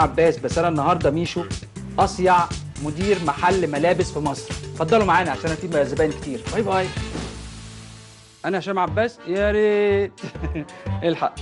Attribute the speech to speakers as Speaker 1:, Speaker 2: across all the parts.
Speaker 1: عباس، بس انا النهارده ميشو اصيع مدير محل ملابس في مصر. اتفضلوا معانا عشان في زباين كتير. باي باي. انا هشام عباس. يا ريت الحق.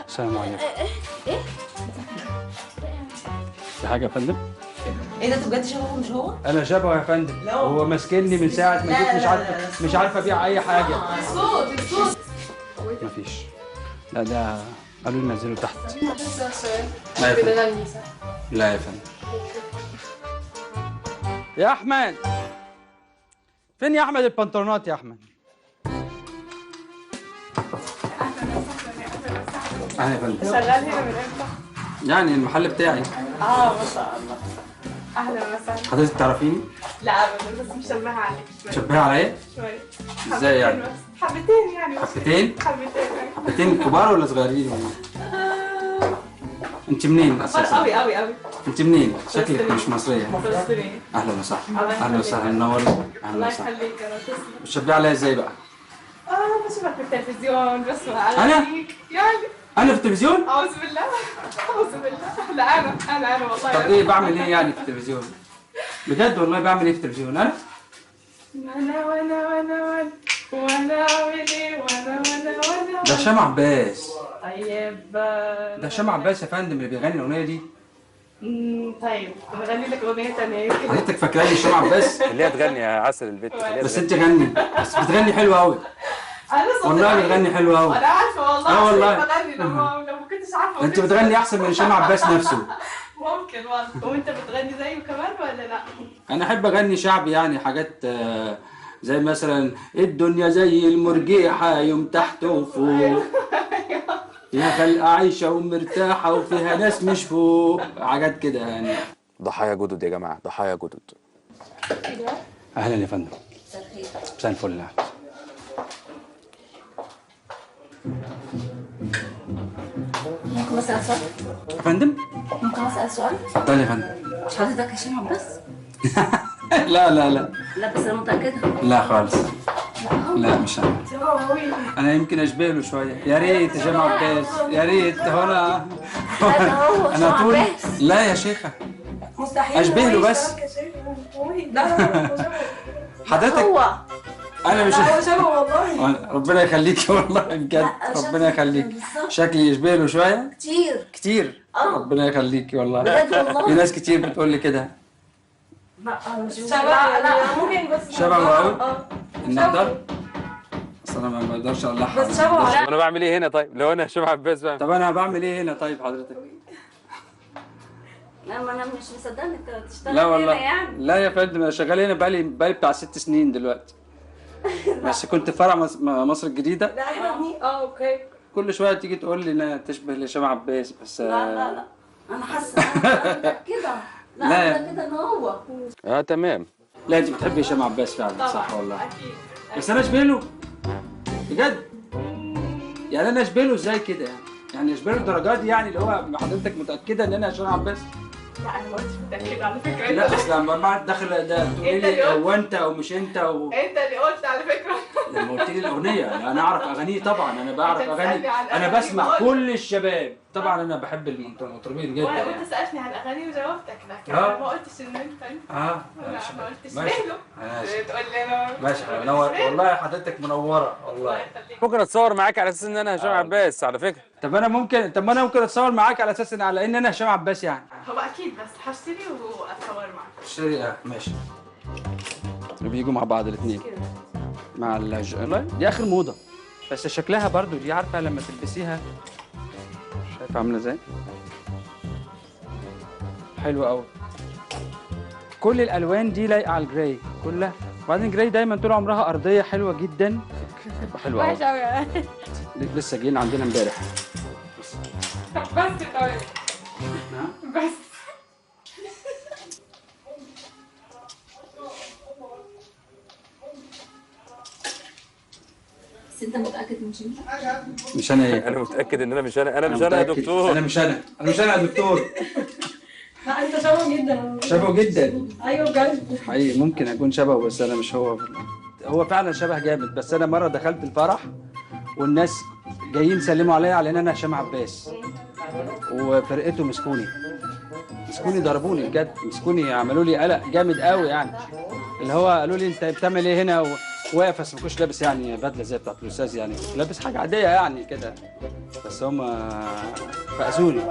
Speaker 1: السلام عليكم.
Speaker 2: ايه؟
Speaker 1: في حاجه يا فندم؟
Speaker 2: ايه ده؟ انت بجد شبهه مش هو؟
Speaker 1: انا شبهه يا فندم. هو ماسكني من ساعه ما جيت، مش عارفه ابيع اي حاجه.
Speaker 2: الصوت
Speaker 1: مفيش. لا ده قالوا لي نزلوا تحت.
Speaker 3: لا يا فندم.
Speaker 1: لا يا فندم. يا احمد فين يا احمد البنطلونات يا احمد؟ اهلا يا فندم.
Speaker 3: شغال هنا من امتى؟
Speaker 1: يعني المحل بتاعي.
Speaker 3: ما شاء الله. اهلا وسهلا.
Speaker 1: حضرتك تعرفيني؟
Speaker 3: لا ابدا، بس مشبهه عليك شويه.
Speaker 1: مشبهه عليا؟
Speaker 3: شويه.
Speaker 1: ازاي يعني؟
Speaker 3: حبتين يعني.
Speaker 1: حبتين؟
Speaker 3: حبتين.
Speaker 1: حبتين كبار ولا صغيرين ولا؟ انت منين اساسا؟
Speaker 3: قوي قوي قوي.
Speaker 1: انت منين؟ شكلك مش مصريه.
Speaker 3: فلسطينيه.
Speaker 1: اهلا وسهلا. اهلا وسهلا، منوري. اهلا
Speaker 3: الله
Speaker 1: وسهلا.
Speaker 3: يخليك، انا تسلم.
Speaker 1: بتشبهي عليا ازاي بقى؟
Speaker 3: بشوفك في التلفزيون، بسمع
Speaker 1: أنا؟
Speaker 3: اغانيك يعني.
Speaker 1: انا في التلفزيون؟
Speaker 3: اعوذ بالله. اعوذ بالله. لا انا والله.
Speaker 1: طب ايه بعمل ايه يعني في التلفزيون؟ بجد والله بعمل ايه في التلفزيون انا؟
Speaker 3: وانا اعمل ايه وانا
Speaker 1: ده هشام عباس.
Speaker 3: طيب.
Speaker 1: ده هشام عباس يا فندم اللي بيغني الاغنيه دي.
Speaker 3: طيب نغني لك اغنيه ثانيه يمكن.
Speaker 1: حضرتك فاكراني هشام عباس؟
Speaker 4: خليها تغني يا عسل البت، خليها
Speaker 1: بس
Speaker 4: تغني.
Speaker 1: انت غني، بس بتغني حلو قوي.
Speaker 3: انا صوتي
Speaker 1: والله
Speaker 3: ضعيف.
Speaker 1: بتغني حلو قوي.
Speaker 3: انا عارفه والله.
Speaker 1: والله.
Speaker 3: بغني لو ما كنتش عارفه.
Speaker 1: انت بتغني احسن من هشام عباس نفسه.
Speaker 3: ممكن والله. وانت بتغني زيه كمان ولا لا؟
Speaker 1: انا احب اغني شعبي، يعني حاجات زي مثلا الدنيا زي المرجيحه يوم تحت وفوق، فيها خلقه عايشه ومرتاحه وفيها ناس مش فوق، حاجات كده يعني.
Speaker 4: ضحايا جدد يا جماعه، ضحايا جدد.
Speaker 1: اهلا يا فندم.
Speaker 2: مساء الخير.
Speaker 1: مساء الفل.
Speaker 2: ممكن اسال سؤال؟
Speaker 1: يا فندم؟
Speaker 2: ممكن اسال سؤال؟
Speaker 1: اتفضل يا فندم.
Speaker 2: مش حضرتك هشام عباس؟
Speaker 1: لا لا لا
Speaker 2: لا بس انا متاكده.
Speaker 1: لا خالص. لا مش انا. انا يمكن اشبه له شويه. يا ريت هشام عباس، يا ريت. هو انا انا طول. لا يا شيخه
Speaker 2: مستحيل
Speaker 1: اشبه له بس. حضرتك
Speaker 2: هو
Speaker 1: انا مش
Speaker 3: هو شبه والله.
Speaker 1: ربنا يخليكي والله بجد. ربنا يخليك. شكلي يشبه له شويه كتير. ربنا يخليكي والله.
Speaker 2: بجد والله.
Speaker 1: في ناس كتير بتقول لي كده.
Speaker 2: لا مش
Speaker 3: لا ممكن بس
Speaker 1: شبهه قوي. النضر. اصل انا ما بقدرش اقلعها.
Speaker 3: بس شبهه.
Speaker 4: انا بعمل ايه هنا طيب؟ لو انا هشام عباس بقى.
Speaker 1: طب انا بعمل ايه هنا طيب حضرتك؟
Speaker 2: لا ما انا مش مصدقه انك تشتغل
Speaker 1: لا والله.
Speaker 2: هنا يعني.
Speaker 1: لا يا فندم، انا شغال هنا بقالي بتاع 6 سنين دلوقتي. بس كنت في فرع مصر الجديدة.
Speaker 3: لا اوكي.
Speaker 1: كل شوية تيجي تقول لي انها تشبه لهشام عباس بس.
Speaker 2: لا انا حاسه انا متاكده. لا
Speaker 1: لا.
Speaker 2: انا متاكده ان هو.
Speaker 4: تمام.
Speaker 1: لا انت بتحبي هشام عباس فعلا. صح والله.
Speaker 3: اكيد.
Speaker 1: بس انا اشبه له بجد. يعني انا اشبه له ازاي كده يعني اشبه له الدرجات دي، يعني اللي هو حضرتك متأكدة ان انا هشام عباس؟
Speaker 3: لا انا ما كنتش متاكده على فكره.
Speaker 1: لا اصل لما بعد داخل ده تقولي لي هو انت او مش انت
Speaker 3: انت اللي قلت على فكره.
Speaker 1: لما قلت لي الاغنيه انا اعرف اغانيه طبعا. انا بعرف
Speaker 3: انت
Speaker 1: اغاني.
Speaker 3: بتسألني عن
Speaker 1: انا
Speaker 3: أغاني
Speaker 1: بسمع
Speaker 3: وقلت.
Speaker 1: كل الشباب طبعا. انا بحب المطربين جدا يعني.
Speaker 3: وانت سالتني عن الاغاني وجاوبتك، لكن
Speaker 1: اه.
Speaker 3: ما قلتش ان انت
Speaker 1: اه
Speaker 3: لا ما قلتش
Speaker 1: ماشي.
Speaker 3: له.
Speaker 1: ماشي.
Speaker 3: تقول لي انا
Speaker 1: ماشي منور والله. حضرتك منوره والله.
Speaker 3: الله يخليك.
Speaker 4: ممكن اتصور معاك على اساس ان انا هشام عباس على فكره.
Speaker 1: طب انا ممكن اتصور معاك على اساس على ان انا هشام عباس يعني.
Speaker 3: هو اكيد، بس هشتري واتصور معك.
Speaker 1: اشتري ماشي. بيجوا مع بعض الاثنين مع دي اخر موضه. بس شكلها برضو دي، عارفه لما تلبسيها شايفه عامله ازاي؟ حلوه قوي. كل الالوان دي لايقه على الجراي كلها. وبعدين الجراي دايما طول عمرها ارضيه حلوه جدا. حلوه قوي.
Speaker 3: وحش قوي.
Speaker 1: لسه جايين عندنا امبارح.
Speaker 3: بس طيب. بس
Speaker 2: بس انت متاكد مش انت؟
Speaker 1: مش انا
Speaker 4: انا متاكد ان انا مش انا. انا مش انا يا
Speaker 1: متأكد.
Speaker 4: دكتور.
Speaker 1: انا مش انا يا دكتور.
Speaker 3: لا انت شبه
Speaker 2: شبهه جدا.
Speaker 1: شبهه جدا.
Speaker 2: ايوه بجد.
Speaker 1: حقيقي ممكن اكون شبهه بس انا مش هو. هو فعلا شبه جامد. بس انا مره دخلت الفرح والناس جايين يسلموا عليا على ان انا هشام عباس، وفرقته مسكوني ضربوني بجد، مسكوني عملوا لي قلق جامد قوي يعني. اللي هو قالوا لي انت بتعمل ايه هنا واقف، بس ما كنتش لابس يعني بدله زي بتاعت الاستاذ، يعني كنت لابس حاجه عاديه يعني كده، بس هم فقسوني.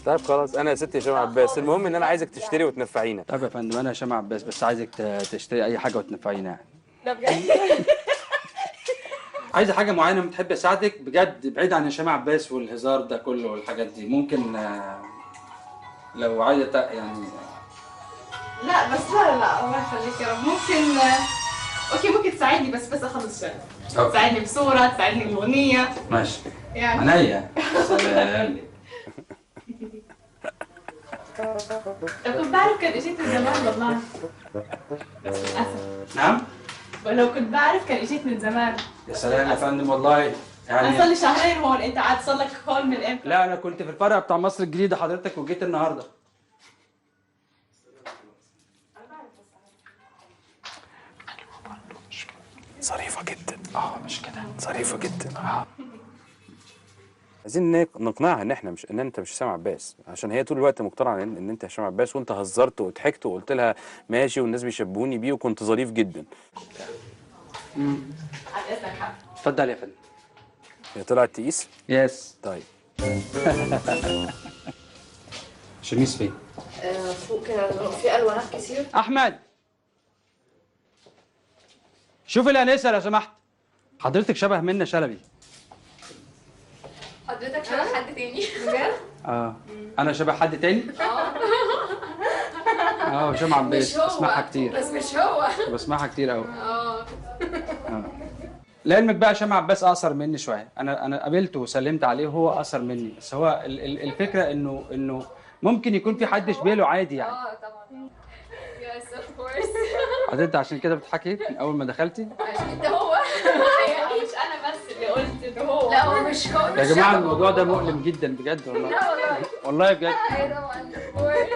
Speaker 4: طيب خلاص انا يا ستي هشام عباس، المهم ان انا عايزك تشتري وتنفعينا.
Speaker 1: طب يا فندم انا هشام عباس، بس عايزك تشتري اي حاجه وتنفعينا يعني.
Speaker 3: ده بجد.
Speaker 1: عايزه حاجه معينه بتحب اساعدك بجد، بعيد عن هشام عباس والهزار ده كله والحاجات دي. ممكن لو عايزه يعني.
Speaker 3: لا بس لا الله يخليك يا رب. ممكن اوكي ممكن تساعدني بس اخلص شغل. تساعدني بصورة، تساعدني بأغنية.
Speaker 1: ماشي
Speaker 3: يعني
Speaker 1: عينيا. سلام.
Speaker 3: لو كنت بعرف كان اجيت من زمان والله. بس للأسف.
Speaker 1: نعم؟
Speaker 3: ولو كنت بعرف كان اجيت من زمان.
Speaker 1: يا سلام يا فندم والله
Speaker 3: انا
Speaker 1: يعني.
Speaker 3: صار لي شهرين هون، انت قاعد صار لك هون من امتى؟
Speaker 1: لا انا كنت في الفرع بتاع مصر الجديده حضرتك وجيت النهارده.
Speaker 4: ظريفه جدا.
Speaker 1: مش كده.
Speaker 4: ظريفه جدا. عايزين نقنعها ان احنا مش، ان انت مش هشام عباس، عشان هي طول الوقت مقتنعه ان انت هشام عباس، وانت هزرت وضحكت وقلت لها ماشي والناس بيشبهوني بيه وكنت ظريف جدا.
Speaker 3: على اذنك حق.
Speaker 1: اتفضل يا فندم.
Speaker 4: هي طلعت تقيس؟
Speaker 1: يس.
Speaker 4: طيب.
Speaker 1: شميس فين؟
Speaker 2: فوق كده في الوانات كتير.
Speaker 1: احمد شوف الانسه لو سمحت. حضرتك شبه منة شلبي.
Speaker 2: حضرتك شبه حد تاني بجد؟
Speaker 1: انا شبه حد تاني؟ هشام عباس.
Speaker 2: مش هو
Speaker 1: بسمعها كتير.
Speaker 2: بس مش هو.
Speaker 1: بسمعها كتير قوي. لعلمك بقى هشام عباس اقصر مني شويه. انا قابلته وسلمت عليه وهو اقصر مني، بس هو الفكره انه ممكن يكون في حد شبه له عادي يعني.
Speaker 2: طبعا. يس اوف كورس.
Speaker 1: حضرتك عشان كده بتضحكي من اول ما دخلتي؟
Speaker 2: عشان انت هو.
Speaker 3: مش انا بس اللي قلت ان هو.
Speaker 2: لا هو مش هو.
Speaker 1: يا جماعه الموضوع ده مؤلم جدا بجد والله.
Speaker 2: لا والله.
Speaker 1: والله بجد.
Speaker 2: ايوه طبعا.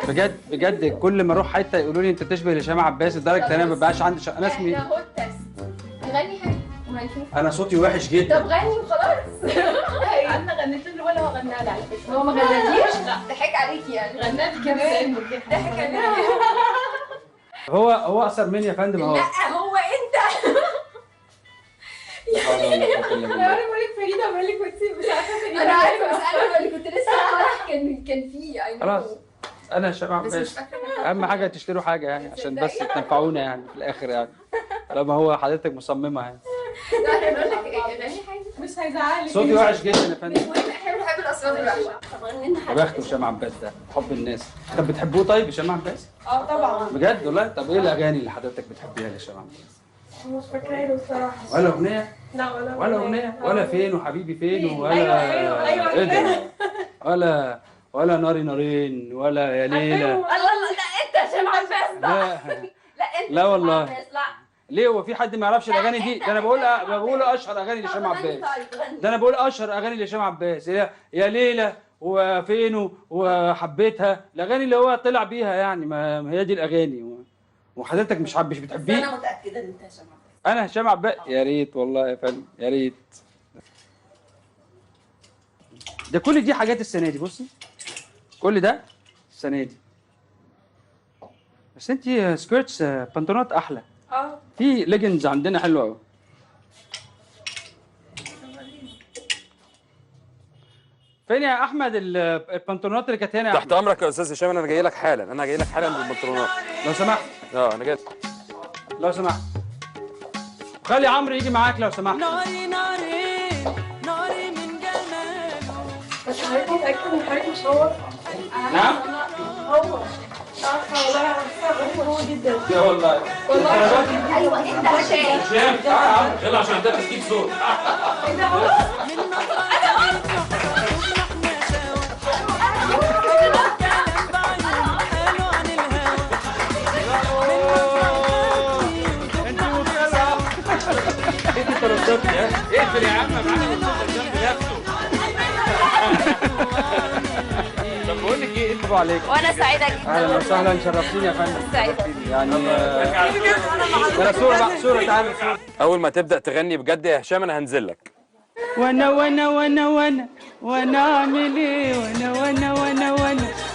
Speaker 1: بجد بجد كل ما اروح حته يقولوا لي انت تشبه هشام عباس، لدرجه ان انا ما بقاش عندي انا اسمي.
Speaker 2: احنا هو التست. غني حاجه وهنشوف.
Speaker 1: انا صوتي وحش جدا.
Speaker 2: طب غني وخلاص.
Speaker 3: انا غنيت له ولا هو غنى لي على فكره.
Speaker 2: هو ما غناليش؟ لا ضحك عليكي يعني.
Speaker 3: غنى لي كمان.
Speaker 2: ضحك عليكي.
Speaker 1: هو اقصر مني يا فندم اهو.
Speaker 2: لا هو انت.
Speaker 3: انا بقول لك فريده بقول لك مش عارفه فريده.
Speaker 2: انا عارفه بس انا اللي كنت لسه الفرح كان فيه يعني.
Speaker 1: خلاص انا هشام
Speaker 2: بس مش
Speaker 1: عباس.
Speaker 2: فاكره.
Speaker 1: اهم حاجه تشتروا حاجه يعني عشان بس تنفعونا يعني في الاخر يعني، طالما هو حضرتك مصممه يعني.
Speaker 2: لا احنا بنقول لك ايه غني حاجه.
Speaker 3: مش هيزعلك.
Speaker 1: صوتي وحش جدا يا
Speaker 2: مش
Speaker 1: فندم.
Speaker 2: مهم احنا بنحب الاصوات الوحشه. طب غنينا
Speaker 1: يا
Speaker 2: حاجه.
Speaker 1: بخت هشام عباس ده حب الناس. طب بتحبوه طيب هشام عباس؟
Speaker 3: طبعا.
Speaker 1: بجد والله؟ طب ايه الاغاني اللي حضرتك بتحبيها لهشام عباس؟
Speaker 3: مش فاكره له بصراحه.
Speaker 1: ولا اغنيه؟
Speaker 3: لا
Speaker 1: ولا اغنيه؟ ولا فين وحبيبي فين ولا
Speaker 3: أيوة.
Speaker 1: ايه ده؟ ولا ناري نارين ولا يا ليلى.
Speaker 2: الله الله لا انت هشام عباس
Speaker 1: لا
Speaker 2: لا انت
Speaker 1: لا والله.
Speaker 2: هشام عباس. لا
Speaker 1: ليه هو في حد ما يعرفش الاغاني دي؟ ده انا بقول اشهر اغاني لهشام عباس. ده انا بقول اشهر اغاني لهشام عباس. يا ليلى وفين وحبيتها، الاغاني اللي هو طلع بيها يعني. ما هي دي الاغاني. وحضرتك مش بتحبيه؟
Speaker 2: انا متاكده ان انت هشام عباس.
Speaker 1: انا هشام عباس. يا ريت والله يا فندم يا ريت. ده كل دي حاجات السنه دي. بصي كل ده السنه دي. بس انت سكيرتس بنطلونات احلى. في ليجنز عندنا حلوه قوي. فين يا احمد البنطلونات اللي كانت هنا يا
Speaker 4: تحت
Speaker 1: احمد؟
Speaker 4: امرك يا استاذ هشام، انا جاي لك حالا، انا جاي لك حالا بالبنطلونات.
Speaker 1: لو سمحت.
Speaker 4: انا جاي.
Speaker 1: لو سمحت خلي عمرو يجي معاك لو سمحت.
Speaker 5: ناري ناري ناري من جماله.
Speaker 2: بس حضرتك متاكد ان حضرتك مش هو؟
Speaker 1: نعم؟
Speaker 2: هو. عارفه والله عارفه هو جدا.
Speaker 1: يا والله.
Speaker 2: والله ايوه انت هشام.
Speaker 1: هشام تعالى يلا عشان ده تسجيل صوت.
Speaker 2: انت هو.
Speaker 5: من نظرة احنا سوا. كلام بعيون حلو عن الهوى.
Speaker 1: انت مبتلع. انت ترددت يا اقفل يا عم معانا الصوت الجنب نفسه. طب بقول لك ايه، انت برافو عليك.
Speaker 2: وانا سعيده جدا.
Speaker 1: اهلا وسهلا، شرفتيني يا فندم.
Speaker 2: سعيدة.
Speaker 1: يعني صورة بقى، صورة، تعالى صورة.
Speaker 4: اول ما تبدا تغني بجد يا هشام انا هنزل لك.
Speaker 1: وانا وانا وانا وانا وانا اعمل ايه، وانا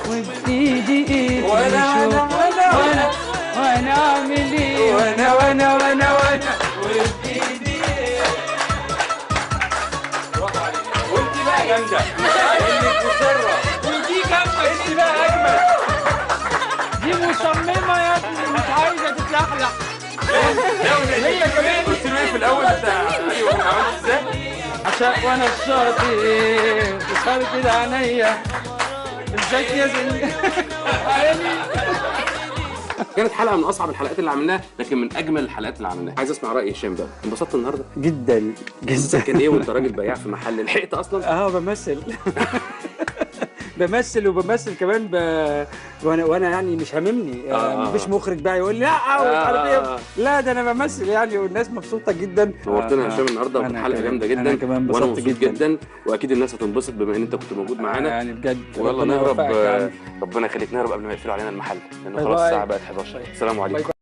Speaker 1: وبايدي ايه، وانا اعمل ايه، وانا وبايدي ايه.
Speaker 4: وانت بقى جامده، انك مصره، ودي جامده، انت بقى اجمل.
Speaker 1: دي مصممة يا ابني، مش عايزة تتلحلح.
Speaker 4: هي كمان قلت له ايه في الاول بتاع ايوه عملت ازاي؟
Speaker 1: عشان وانا الشاطئ بصرت عينيا ازيك يا زين.
Speaker 4: كانت حلقه من اصعب الحلقات اللي عملناها، لكن من اجمل الحلقات اللي عملناها. عايز اسمع راي هشام بقى، انبسطت النهارده؟
Speaker 1: جدا جدا.
Speaker 4: كان ايه وانت راجل بياع في محل، لحقت اصلا؟
Speaker 1: بمثل. وبمثل كمان وانا يعني مش هاممني، مش مخرج بقى يقول لي لا ومش عارف ايه. لا ده انا بمثل يعني، والناس مبسوطه جدا.
Speaker 4: نورتنا يا هشام النهارده، وكانت حلقه جامده جدا.
Speaker 1: انا كمان
Speaker 4: وانا
Speaker 1: انبسطت
Speaker 4: مبسوط جدا، واكيد الناس هتنبسط بما ان انت كنت موجود معانا
Speaker 1: يعني بجد.
Speaker 4: ويلا
Speaker 1: ربنا
Speaker 4: نهرب.
Speaker 1: يوفقك يعني.
Speaker 4: ربنا يخليك، نهرب قبل ما يقفلوا علينا المحل لان
Speaker 1: باي
Speaker 4: خلاص
Speaker 1: باي.
Speaker 4: الساعه بقت 11. السلام عليكم.